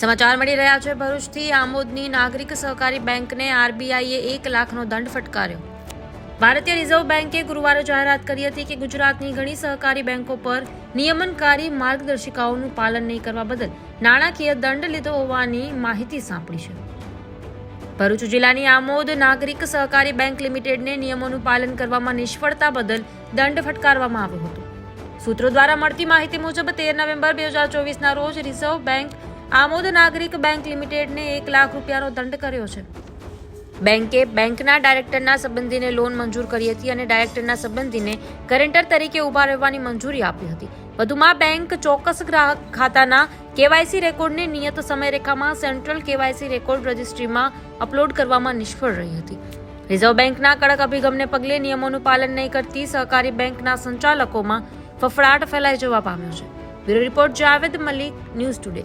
સમાચાર મળી રહ્યા છે ભરૂચથી આમોદની નાગરિક સહકારી બેંકને આરબીઆઈએ 1 લાખનો દંડ ફટકાર્યો। ભારતીય રિઝર્વ બેંકે ગુરુવારે જાહેરાત કરી હતી કે ગુજરાતની ઘણી સહકારી બેંકો પર નિયમનકારી માર્ગદર્શિકાઓનું પાલન નહીં કરવા બદલ નાણાકીય દંડ લીધો હોવાની માહિતી સાંપડી છે। ભરૂચ જિલ્લાની આમોદ નાગરિક સહકારી બેંક લિમિટેડને નિયમોનું પાલન કરવામાં નિષ્ફળતા બદલ દંડ ફટકારવામાં આવ્યો હતો। સૂત્રો દ્વારા મળતી માહિતી મુજબ 13 નવેમ્બર 2024ના રોજ રિઝર્વ બેંક આમોદ નાગરિક બેંક લિમિટેડને 1 લાખ રૂપિયાનો દંડ કર્યો છે। બેંકે બેંકના ડાયરેક્ટરના સંબંધીને લોન મંજૂર કરી હતી અને ડાયરેક્ટરના સંબંધીને ગેરેન્ટર તરીકે ઊભા રહેવાની મંજૂરી આપી હતી। વધુમાં બેંક ચોક્કસ ગ્રાહક ખાતાના કેવાયસી રેકોર્ડને નિયત સમયરેખામાં સેન્ટ્રલ કેવાયસી રેકોર્ડ રજિસ્ટ્રીમાં અપલોડ કરવામાં નિષ્ફળ રહી હતી। રિઝર્વ બેંકના કડક અભિગમને પગલે નિયમોનું પાલન નહીં કરતી સહકારી બેંકના સંચાલકોમાં ફફડાટ ફેલાઈ જવા પામ્યો છે। Bureau report Javed Malik, news today.